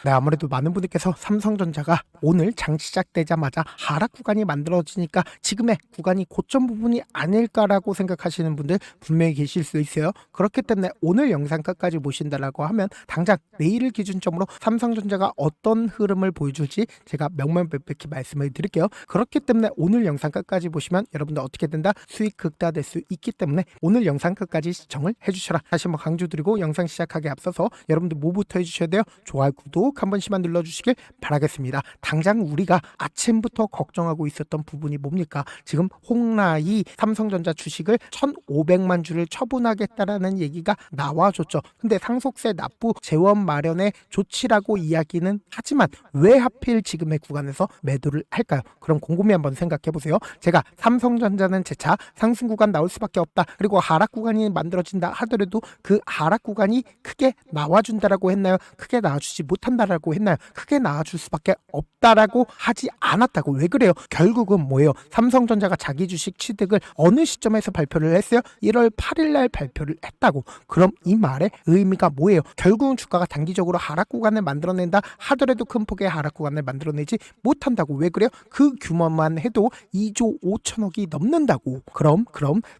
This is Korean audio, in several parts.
네, 아무래도 많은 분들께서 삼성전자가 오늘 장 시작되자마자 하락 구간이 만들어지니까 지금의 구간이 고점 부분이 아닐까라고 생각하시는 분들 분명히 계실 수 있어요. 그렇기 때문에 오늘 영상 끝까지 보신다라고 하면 당장 내일을 기준점으로 삼성전자가 어떤 흐름을 보여줄지 제가 명명백백히 말씀을 드릴게요. 그렇기 때문에 오늘 영상 끝까지 보시면 여러분들 어떻게 된다? 수익 극대화될 수 있기 때문에 오늘 영상 끝까지 시청을 해주셔라. 다시 한번 강조드리고 영상 시작하기에 앞서서 여러분들 뭐부터 해주셔야 돼요? 좋아요, 구독 한 번씩만 눌러주시길 바라겠습니다. 당장 우리가 아침부터 걱정하고 있었던 부분이 뭡니까? 지금 홍라이 삼성전자 주식을 1,500만 주를 처분하겠다라는 얘기가 나와줬죠. 근데 상속세 납부 재원 마련의 조치라고 이야기는 하지만 왜 하필 지금의 구간에서 매도를 할까요? 그럼 곰곰이 한번 생각해 보세요. 제가 삼성전자는 재차 상승 구간 나올 수밖에 없다. 그리고 하락 구간이 만들어진다 하더라도 그 하락 구간이 크게 나와준다라고 했나요? 크게 나와주지 못한다라고 했나요? 크게 나와줄 수밖에 없다라고 하지 않았다고. 왜 그래요? 결국은 뭐예요? 삼성전자가 자기 주식 취득을 어느 시점에서 발표를 했어요? 1월 8일 날 발표를 했다고. 그럼 이 말의 의미가 뭐예요? 결국은 주가가 단기적으로 하락 구간을 만들어낸다 하더라도 큰 폭의 하락 구간을 만들어내지 못한다고. 왜 그래요? 그 규모만 해도 2조 5천억이 넘는다고. 그럼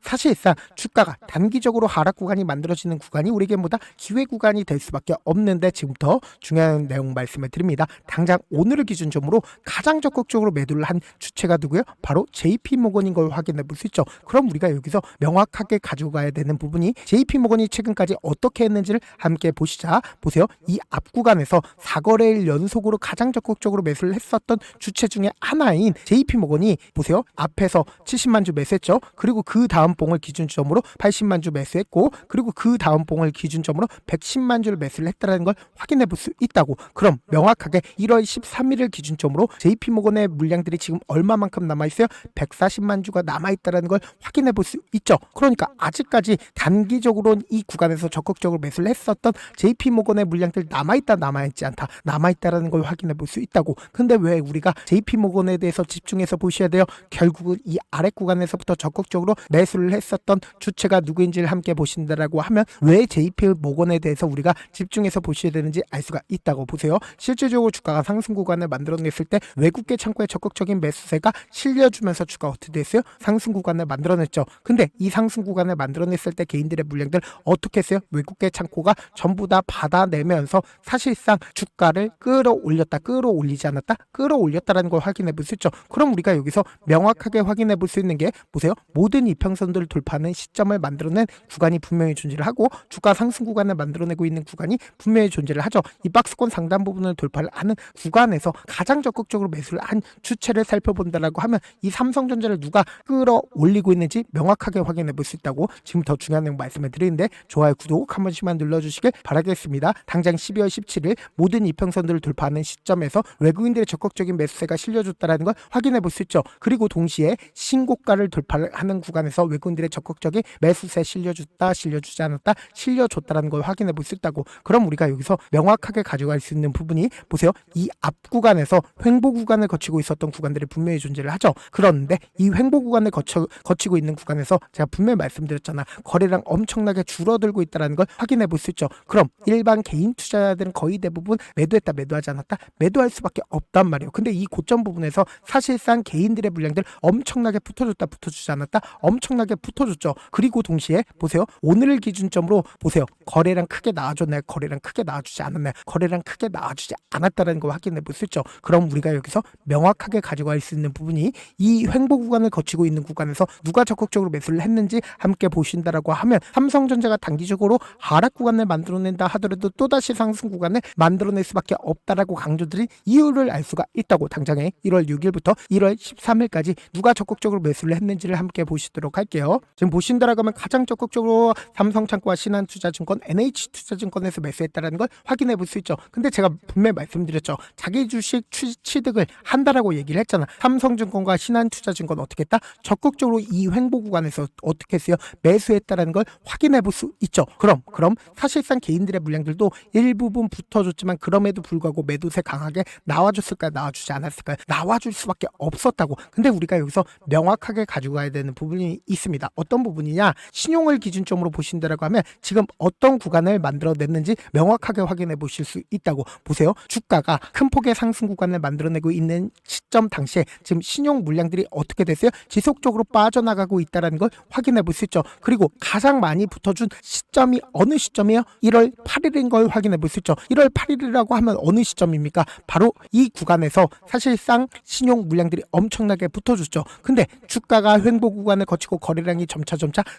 사실상 주가가 단기적으로 하락 구간이 만들어지는 구간이 우리에게보다 기회 구간이 될 수밖에 없는데, 지금부터 중요한 내용 말씀을 드립니다. 당장 오늘을 기준점으로 가장 적극적으로 매도를 한 주체가 누구예요? 바로 JP모건인 걸 확인해 볼 수 있죠. 그럼 우리가 여기서 명확하게 가져가야 되는 부분이 JP모건이 최근까지 어떻게 했는지를 함께 보시자. 보세요. 이 앞 구간에서 4거래일 연속으로 가장 적극적으로 매수를 했었던 주체 중에 하나인 JP모건이 보세요. 앞에서 70만 주 매수했죠. 그리고 그 다음 봉을 기준점으로 80만 주 매수했고, 그리고 그 다음 봉을 기준점으로 110만 주를 매수를 했다는 걸 확인해 볼 수 있다고. 그럼 명확하게 1월 13일을 기준점으로 JP모건의 물량들이 지금 얼마만큼 남아있어요? 140만 주가 남아있다는 걸 확인해 볼 수 있죠. 그러니까 아직까지 단기적으로는 이 구간에서 적극적으로 매수를 했었던 JP모건의 물량들 남아있다 남아있지 않다 남아있다는 걸 확인해 볼 수 있다고. 근데 왜 우리가 JP모건에 대해서 집중해서 보셔야 돼요? 결국은 이 아래 구간에서부터 적극적으로 매수를 했었던 주체가 누구인지를 함께 보신다라고 하면 왜 JP모건에 대해서 우리가 집중해서 보셔야 되는지 알 수가 있다고. 보세요. 실질적으로 주가가 상승 구간을 만들어냈을 때 외국계 창고에 적극적인 매수세가 실려주면서 주가 어떻게 됐어요? 상승 구간을 만들어냈죠. 근데 이 상승 구간을 만들어냈을 때 개인들의 물량들 어떻게 했어요? 외국계 창고가 전부 다 받아내면서 사실상 주가를 끌어올리지 않았다? 끌어올렸다라는 걸 확인해 볼 수 있죠. 그럼 우리가 여기서 명확하게 확인해 볼 수 있는 게 보세요. 모든 이평선들을 돌파하는 시점을 만들어낸 구간이 분명히 존재를 하고, 주가 상승 구간을 만들어내고 있는 구간이 분명히 존재를 하죠. 이 박스권 상단 부분을 돌파를 하는 구간에서 가장 적극적으로 매수를 한 주체를 살펴본다라고 하면 이 삼성전자를 누가 끌어올리고 있는지 명확하게 확인해 볼 수 있다고. 지금 더 중요한 내용 말씀을 드리는데 좋아요, 구독 한 번씩만 눌러주시길 바라겠습니다. 당장 12월 17일 모든 이평선들을 돌파하는 시점에서 외국인들의 적극적인 매수세가 실려줬다는 걸 확인해 볼 수 있죠. 그리고 동시에 신고가를 돌파하는 구간에서 외국인들의 적극적인 매수세 실려줬다, 실려주지 않았다, 실려줬다는 걸 확인해 볼 수 있다고. 그럼 우리가 여기서 명확하게 가져갈 수 있는 부분이 보세요. 이 앞 구간에서 횡보 구간을 거치고 있었던 구간들이 분명히 존재를 하죠. 그런데 이 횡보 구간을 거치고 있는 구간에서 제가 분명히 말씀드렸잖아. 거래량 엄청나게 줄어들고 있다는 걸 확인해 볼 수 있죠. 그럼 일반 개인 투자자들은 거의 대부분 매도했다, 매도하지 않았다, 매도할 수밖에 없단 말이에요. 근데 이 고점 부분에서 사실상 개인들의 물량들 엄청나게 붙어줬다, 붙어주지 않았다, 엄청나게 붙어줬죠. 그리고 동시에 보세요. 오늘을 기준점으로 보세요. 거래량 크게 나와줬나요? 거래량 크게 나와주지 않았나요? 거래량 크게 나와주지 않았다는 걸 확인해 볼 수 있죠. 그럼 우리가 여기서 명확하게 가져갈 수 있는 부분이 이 횡보 구간을 거치고 있는 구간에서 누가 적극적으로 매수를 했는지 함께 보신다라고 하면 삼성전자가 단기적으로 하락 구간을 만들어낸다 하더라도 또다시 상승 구간을 만들어낼 수밖에 없다라고 강조드린 이유를 알 수가 있다고. 당장에 1월 6일부터 1월 13일까지 누가 적극적으로 매수를 했는지를 함께 보시도록 할게요. 지금 보신다라고 하면 가장 적극적으로 삼성창고와 신한투자증권, NH투자증권에서 매수했다는 걸 확인해 볼 수 있죠. 근데 제가 분명히 말씀드렸죠. 자기 주식 취득을 한다라고 얘기를 했잖아. 삼성증권과 신한투자증권 어떻게 했다? 적극적으로 이 횡보 구간에서 어떻게 했어요? 매수했다라는 걸 확인해 볼 수 있죠. 그럼 사실상 개인들의 물량들도 일부분 붙어줬지만 그럼에도 불구하고 매도세 강하게 나와줬을까요? 나와주지 않았을까요? 나와줄 수밖에 없었다고. 근데 우리가 여기서 명확하게 가져가야 되는 부분이 있습니다. 어떤 부분이냐? 신용을 기준점으로 보신다라고 하면 지금 어떤 구간을 만들어냈는지 명확하게 확인해 보실 수 있다고. 있다고. 보세요. 주가가 큰 폭의 상승 구간을 만들어내고 있는 시점 당시에 지금 신용 물량들이 어떻게 됐어요? 지속적으로 빠져나가고 있다는 걸 확인해 볼 수 있죠. 그리고 가장 많이 붙어준 시점이 어느 시점이에요? 1월 8일인 걸 확인해 볼 수 있죠. 1월 8일이라고 하면 어느 시점입니까? 바로 이 구간에서 사실상 신용 물량들이 엄청나게 붙어줬죠. 근데 주가가 횡보 구간을 거치고 거래량이 점차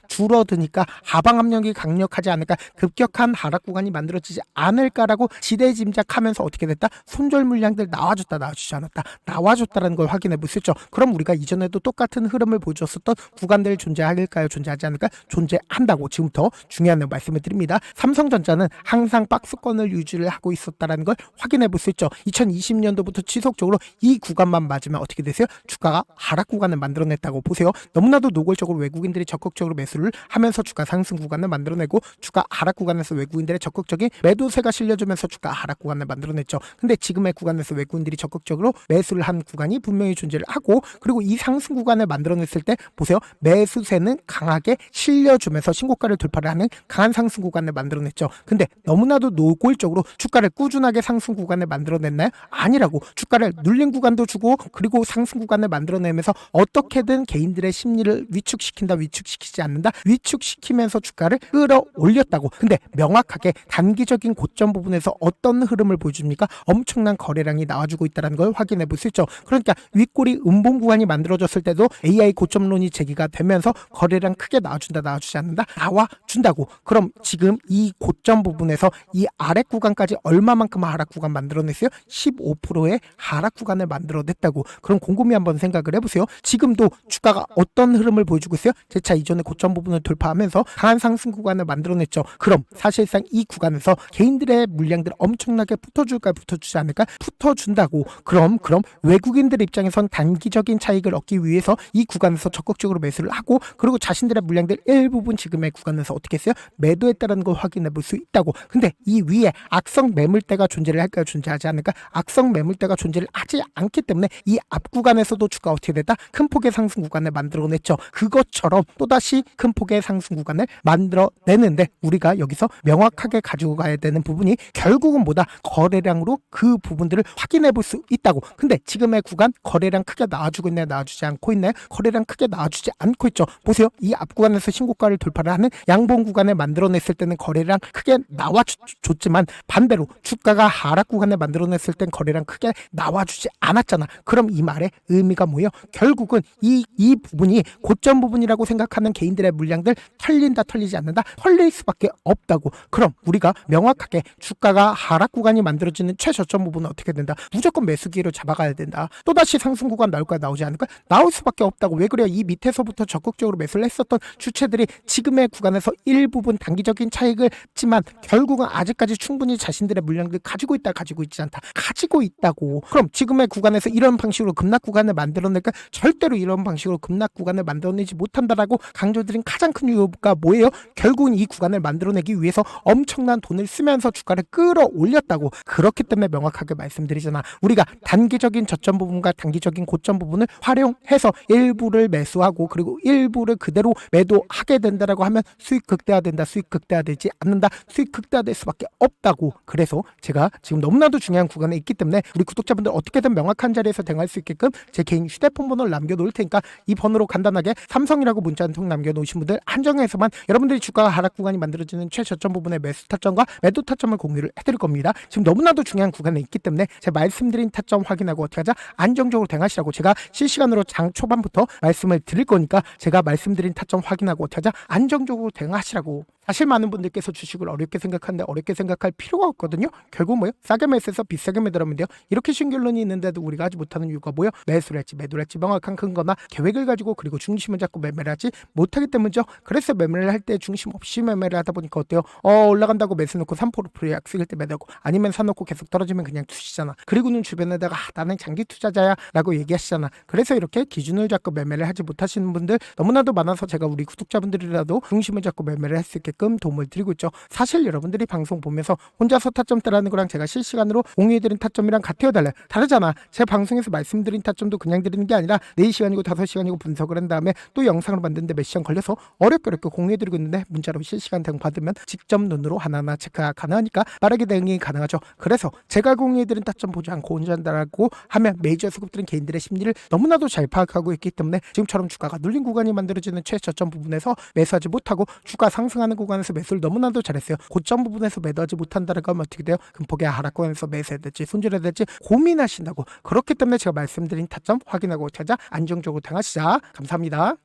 줄어드니까 하방 압력이 강력하지 않을까, 급격한 하락 구간이 만들어지지 않을까라고 지레짐작하면서 어떻게 됐다? 손절 물량들 나와줬다, 나와주지 않았다, 나와줬다는 걸 확인해 볼 수 있죠. 그럼 우리가 이전에도 똑같은 흐름을 보여줬었던 구간들 존재할까요? 존재하지 않을까? 존재한다고 지금부터 중요한 말씀을 드립니다. 삼성전자는 항상 박스권을 유지를 하고 있었다는 걸 확인해 볼 수 있죠. 2020년도부터 지속적으로 이 구간만 맞으면 어떻게 되세요? 주가가 하락 구간을 만들어냈다고 보세요. 너무나도 노골적으로 외국인들이 적극적으로 매수를 하면서 주가 상승 구간을 만들어내고, 주가 하락 구간에서 외국인들의 적극적인 매도세가 실려주면서 주가 하락 구간을 만들어냈죠. 근데 지금의 구간에서 외국인들이 적극적으로 매수를 한 구간이 분명히 존재를 하고, 그리고 이 상승 구간을 만들어냈을 때 보세요. 매수세는 강하게 실려주면서 신고가를 돌파를 하는 강한 상승 구간을 만들어냈죠. 근데 너무나도 노골적으로 주가를 꾸준하게 상승 구간을 만들어냈나요? 아니라고. 주가를 눌린 구간도 주고, 그리고 상승 구간을 만들어내면서 어떻게든 개인들의 심리를 위축시킨다, 위축시키지 않는다, 위축시키면서 주가를 끌어올렸다고. 근데 명확하게 단기적인 고점 부분에서 어떤 흐름을 보여줍니까? 엄청난 거래량이 나와주고 있다는 걸 확인해 볼 수 있죠. 그러니까 윗꼬리 음봉 구간이 만들어졌을 때도 AI 고점론이 제기가 되면서 거래량 크게 나와준다, 나와주지 않는다, 나와준다고. 그럼 지금 이 고점 부분에서 이 아래 구간까지 얼마만큼 하락 구간 만들어냈어요? 15%의 하락 구간을 만들어냈다고. 그럼 곰곰이 한번 생각을 해보세요. 지금도 주가가 어떤 흐름을 보여주고 있어요? 재차 이전의 고점 부분을 돌파하면서 강한 상승 구간을 만들어냈죠. 그럼 사실상 이 구간에서 개인들의 물량들 엄청나게 붙어줄까, 붙어주지 않을까? 붙어준다고. 그럼 외국인들 입장에선 단기적인 차익을 얻기 위해서 이 구간에서 적극적으로 매수를 하고, 그리고 자신들의 물량들 일부분 지금의 구간에서 어떻게 했어요? 매도했다는 걸 확인해 볼 수 있다고. 근데 이 위에 악성 매물대가 존재를 할까요? 존재하지 않을까? 악성 매물대가 존재를 하지 않기 때문에 이 앞 구간에서도 주가 어떻게 됐다? 큰 폭의 상승 구간을 만들어냈죠. 그것처럼 또다시 큰 폭의 상승 구간을 만들어내는데, 우리가 여기서 명확하게 가지고 가야 되는 부분이 결국은 뭐다? 거래량으로 그 부분들을 확인해 볼 수 있다고. 근데 지금의 구간 거래량 크게 나와주고 있나요? 나와주지 않고 있나요? 거래량 크게 나와주지 않고 있죠. 보세요. 이 앞 구간에서 신고가를 돌파를 하는 양봉 구간을 만들어냈을 때는 거래량 크게 나와줬지만, 반대로 주가가 하락 구간을 만들어냈을 땐 거래량 크게 나와주지 않았잖아. 그럼 이 말의 의미가 뭐예요? 결국은 이 부분이 고점 부분이라고 생각하는 개인들의 물량들 털린다, 털리지 않는다, 털릴 수밖에 없다고. 그럼 우리가 명확하게 주가가 하락 구간이 만들어지는 최저점 부분은 어떻게 된다? 무조건 매수 기회로 잡아가야 된다. 또다시 상승 구간 나올까, 나오지 않을까? 나올 수밖에 없다고. 왜 그래요? 이 밑에서부터 적극적으로 매수를 했었던 주체들이 지금의 구간에서 일부분 단기적인 차익을 했지만 결국은 아직까지 충분히 자신들의 물량들 가지고 있다, 가지고 있지 않다, 가지고 있다고. 그럼 지금의 구간에서 이런 방식으로 급락 구간을 만들어낼까? 절대로 이런 방식으로 급락 구간을 만들어내지 못한다라고 강조드린 가장 큰 이유가 뭐예요? 결국은 이 구간을 만들어내기 위해서 엄청난 돈을 쓰면서 주가를 끌어올렸다고. 그렇기 때문에 명확하게 말씀드리잖아. 우리가 단기적인 저점 부분과 단기적인 고점 부분을 활용해서 일부를 매수하고, 그리고 일부를 그대로 매도하게 된다라고 하면 수익 극대화된다, 수익 극대화되지 않는다, 수익 극대화될 수밖에 없다고. 그래서 제가 지금 너무나도 중요한 구간에 있기 때문에 우리 구독자분들 어떻게든 명확한 자리에서 대응할 수 있게끔 제 개인 휴대폰 번호를 남겨놓을 테니까 이 번호로 간단하게 삼성이라고 문자 한 통 남겨놓으신 분들 한정해서만 여러분들이 주가 하락 구간이 만들어지는 최저점 부분의 매수 타점과 매도 타점을 공유를 해드릴 겁니다. 지금 너무나도 중요한 구간에 있기 때문에 제가 말씀드린 타점 확인하고 어떻게 하자? 안정적으로 대응하시라고 제가 실시간으로 장 초반부터 말씀을 드릴 거니까, 제가 말씀드린 타점 확인하고 어떻게 하자? 안정적으로 대응하시라고. 사실 많은 분들께서 주식을 어렵게 생각하는데 어렵게 생각할 필요가 없거든요. 결국 뭐예요? 싸게 매수해서 비싸게 매도하면 돼요. 이렇게 쉬운 결론이 있는데도 우리가 하지 못하는 이유가 뭐예요? 매수를 할지 매도를 할지 명확한 근거나 계획을 가지고, 그리고 중심을 잡고 매매를 하지 못하기 때문이죠. 그래서 매매를 할 때 중심 없이 매매를 하다 보니까 어때요? 올라간다고 매수 놓고 3% 약속일 때 매도하고, 아니면 사놓고 계속 떨어지면 그냥 투시잖아. 그리고는 주변에다가 나는 장기 투자자야 라고 얘기하시잖아. 그래서 이렇게 기준을 잡고 매매를 하지 못하시는 분들 너무나도 많아서 제가 우리 구독자분들이라도 중심을 잡고 매매를 할 수 있게 있게끔 도움을 드리고 있죠. 사실 여러분들이 방송 보면서 혼자서 타점 따라하는 거랑 제가 실시간으로 공유해드린 타점이랑 같아요, 달라요? 다르잖아. 제 방송에서 말씀드린 타점도 그냥 드리는 게 아니라 4시간이고 5시간이고 분석을 한 다음에 또 영상을 만드는데 몇 시간 걸려서 어렵게 공유해드리고 있는데 문자로 실시간 대응 받으면 직접 눈으로 하나하나 체크가 가능하니까 빠르게 대응이 가능하죠. 그래서 제가 공유해드린 타점 보지 않고 혼자다라고 하면 메이저 수급들은 개인들의 심리를 너무나도 잘 파악하고 있기 때문에 지금처럼 주가가 눌린 구간이 만들어지는 최저점 부분에서 매수하지 못하고 주가 상승하는 구간에서 매수를 너무나도 잘했어요. 고점 부분에서 매도하지 못한다라고 하면 어떻게 돼요? 금폭의 하락권에서 매수해야 될지 손절해야 될지 고민하신다고. 그렇기 때문에 제가 말씀드린 타점 확인하고 찾아 안정적으로 대응하시자. 감사합니다.